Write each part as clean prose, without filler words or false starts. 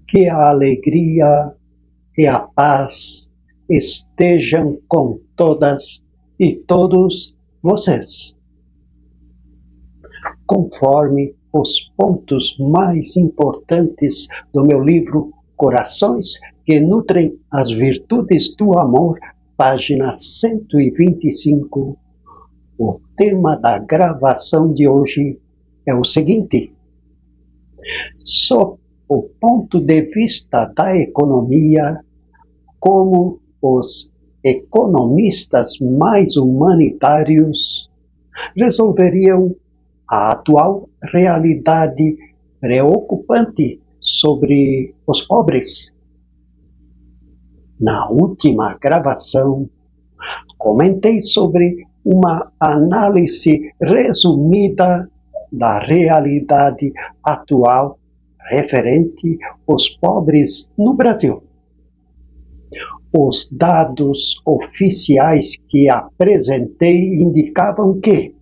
Que a alegria e a paz estejam com todas e todos vocês. Conforme os pontos mais importantes do meu livro Corações que Nutrem as Virtudes do Amor, página 125, o tema da gravação de hoje é o seguinte: sob o ponto de vista da economia, como os economistas mais humanitários resolveriam a atual realidade preocupante sobre os pobres? Na última gravação, comentei sobre uma análise resumida da realidade atual referente aos pobres no Brasil. Os dados oficiais que apresentei indicavam que,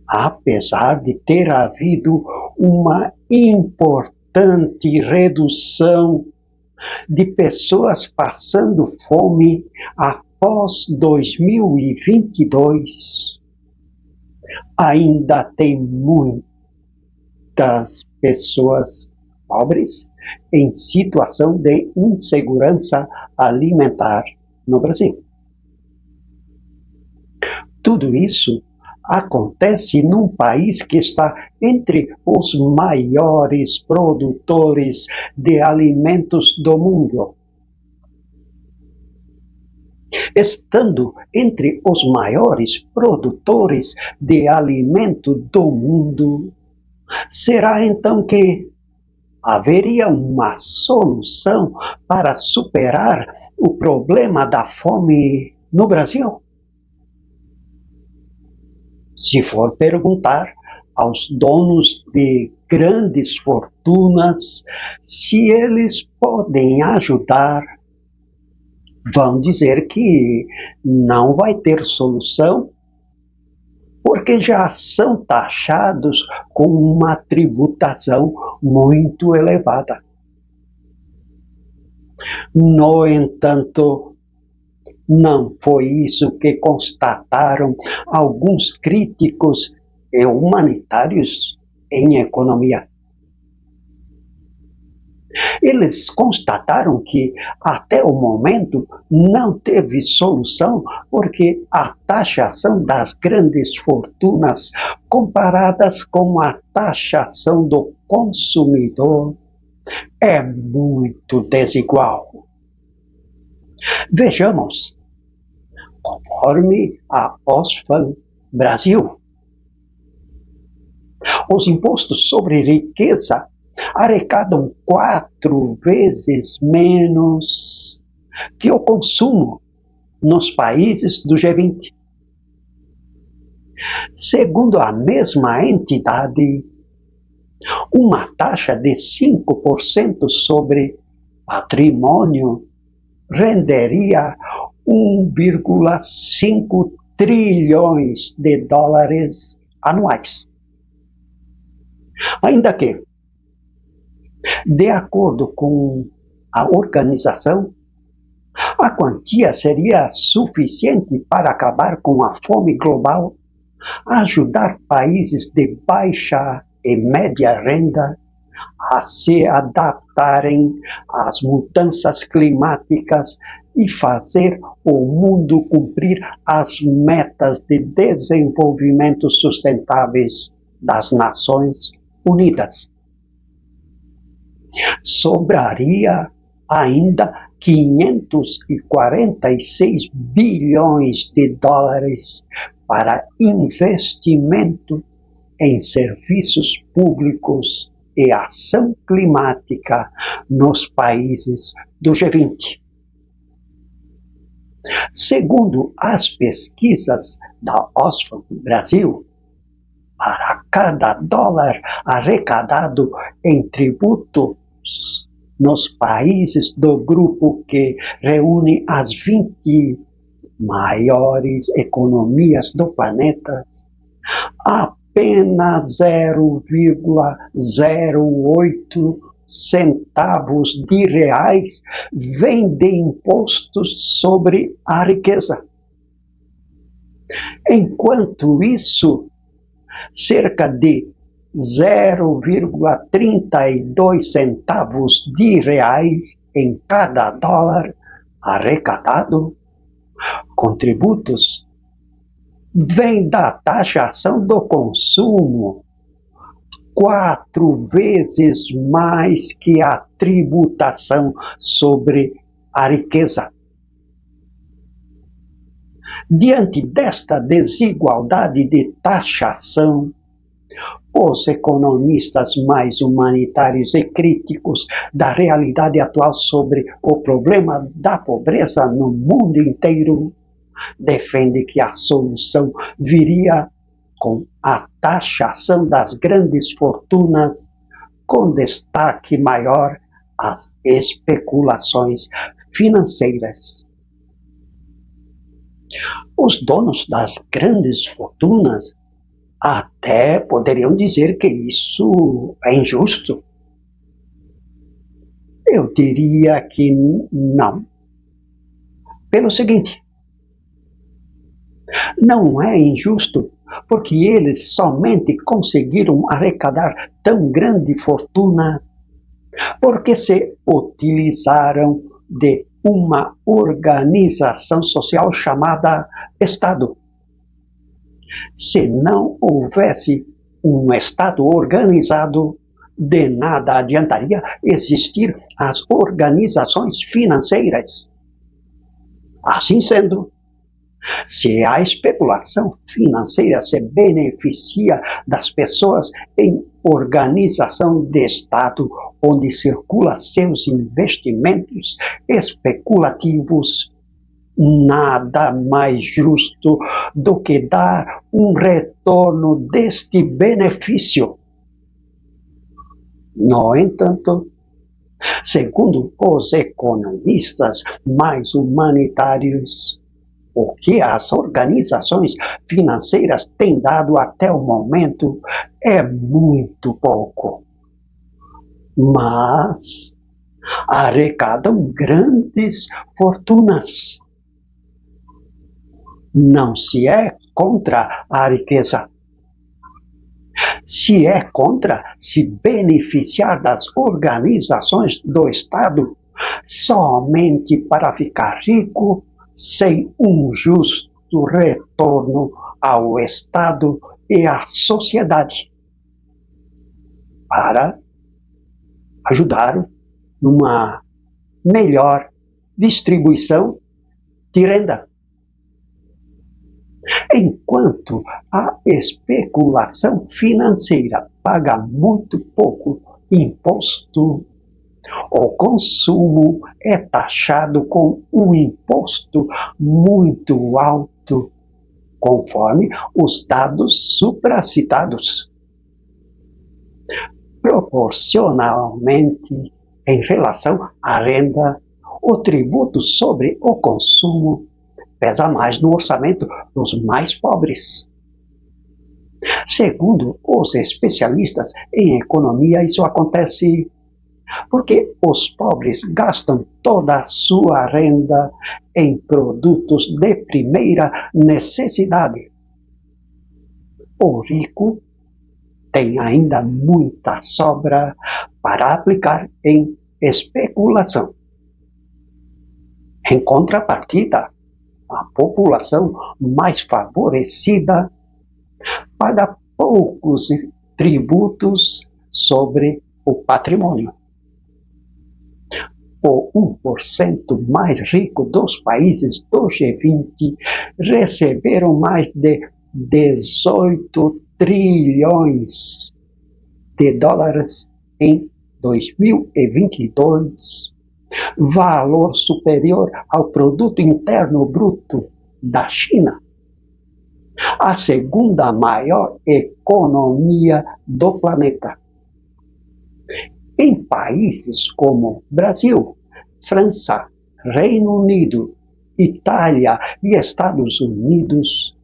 apesar de ter havido uma importante redução de pessoas passando fome após 2022, ainda tem muitas pessoas pobres em situação de insegurança alimentar no Brasil. Tudo isso acontece num país que está entre os maiores produtores de alimentos do mundo. Estando entre os maiores produtores de alimento do mundo, será então que haveria uma solução para superar o problema da fome no Brasil? Se for perguntar aos donos de grandes fortunas se eles podem ajudar, vão dizer que não vai ter solução, porque já são taxados com uma tributação muito elevada. No entanto, não foi isso que constataram alguns críticos e humanitários em economia. Eles constataram que, até o momento, não teve solução porque a taxação das grandes fortunas, comparadas com a taxação do consumidor, é muito desigual. Vejamos. Conforme a Oxfam Brasil, os impostos sobre riqueza arrecadam 4 vezes menos que o consumo nos países do G20. Segundo a mesma entidade, uma taxa de 5% sobre patrimônio renderia 1,5 trilhões de dólares anuais. Ainda que, de acordo com a organização, a quantia seria suficiente para acabar com a fome global, ajudar países de baixa e média renda a se adaptarem às mudanças climáticas e fazer o mundo cumprir as metas de desenvolvimento sustentáveis das Nações Unidas. Sobraria ainda 546 bilhões de dólares para investimento em serviços públicos e ação climática nos países do G20. Segundo as pesquisas da Oxfam Brasil, para cada dólar arrecadado em tributos nos países do grupo que reúne as 20 maiores economias do planeta, a apenas 0,08 centavos de reais vem de impostos sobre a riqueza. Enquanto isso, cerca de 0,32 centavos de reais em cada dólar arrecadado com tributos vem da taxação do consumo, 4 vezes mais que a tributação sobre a riqueza. Diante desta desigualdade de taxação, os economistas mais humanitários e críticos da realidade atual sobre o problema da pobreza no mundo inteiro defendem que a solução viria com a taxação das grandes fortunas, com destaque maior às especulações financeiras. Os donos das grandes fortunas até poderiam dizer que isso é injusto. Eu diria que não. Pelo seguinte, não é injusto porque eles somente conseguiram arrecadar tão grande fortuna porque se utilizaram de uma organização social chamada Estado. Se não houvesse um Estado organizado, de nada adiantaria existir as organizações financeiras. Assim sendo, se a especulação financeira se beneficia das pessoas em organização de Estado, onde circulam seus investimentos especulativos, nada mais justo do que dar um retorno deste benefício. No entanto, segundo os economistas mais humanitários, o que as organizações financeiras têm dado até o momento é muito pouco, mas arrecadam grandes fortunas. Não se é contra a riqueza. Se é contra se beneficiar das organizações do Estado somente para ficar rico sem um justo retorno ao Estado e à sociedade, para ajudar numa melhor distribuição de renda. Enquanto a especulação financeira paga muito pouco imposto, o consumo é taxado com um imposto muito alto, conforme os dados supracitados. Proporcionalmente, em relação à renda, o tributo sobre o consumo pesa mais no orçamento dos mais pobres. Segundo os especialistas em economia, isso acontece porque os pobres gastam toda a sua renda em produtos de primeira necessidade. O rico tem ainda muita sobra para aplicar em especulação. Em contrapartida, a população mais favorecida paga poucos tributos sobre o patrimônio. O 1% mais rico dos países do G20 receberam mais de 18 trilhões de dólares em 2022, valor superior ao produto interno bruto da China, a segunda maior economia do planeta. Em países como Brasil, França, Reino Unido, Itália e Estados Unidos,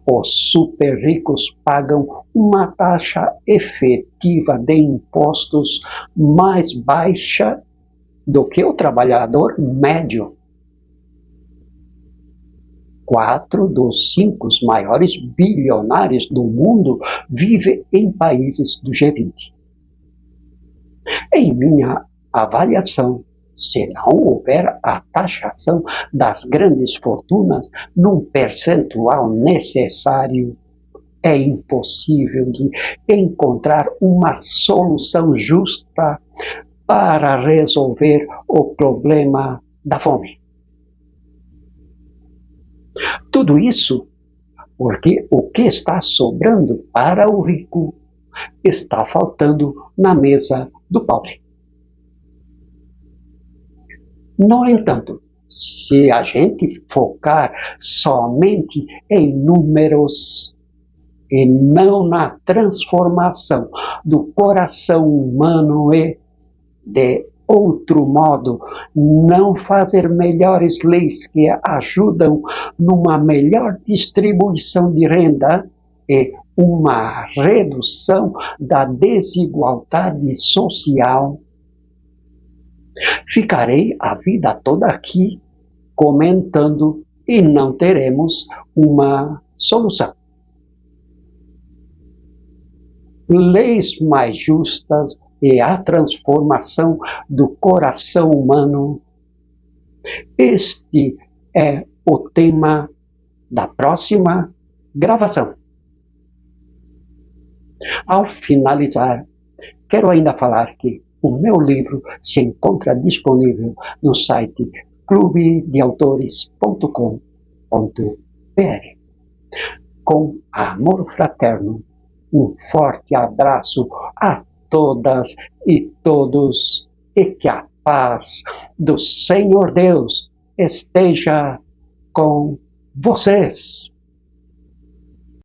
Os super ricos pagam uma taxa efetiva de impostos mais baixa do que o trabalhador médio. 4 dos 5 maiores bilionários do mundo vivem em países do G20. Em minha avaliação, se não houver a taxação das grandes fortunas num percentual necessário, é impossível de encontrar uma solução justa para resolver o problema da fome. Tudo isso porque o que está sobrando para o rico está faltando na mesa do pobre. No entanto, se a gente focar somente em números e não na transformação do coração humano e, de outro modo, não fazer melhores leis que ajudam numa melhor distribuição de renda e uma redução da desigualdade social, ficarei a vida toda aqui comentando e não teremos uma solução. Leis mais justas e a transformação do coração humano. Este é o tema da próxima gravação. Ao finalizar, quero ainda falar que o meu livro se encontra disponível no site clubedeautores.com.br. Com amor fraterno, um forte abraço a todas e todos, e que a paz do Senhor Deus esteja com vocês.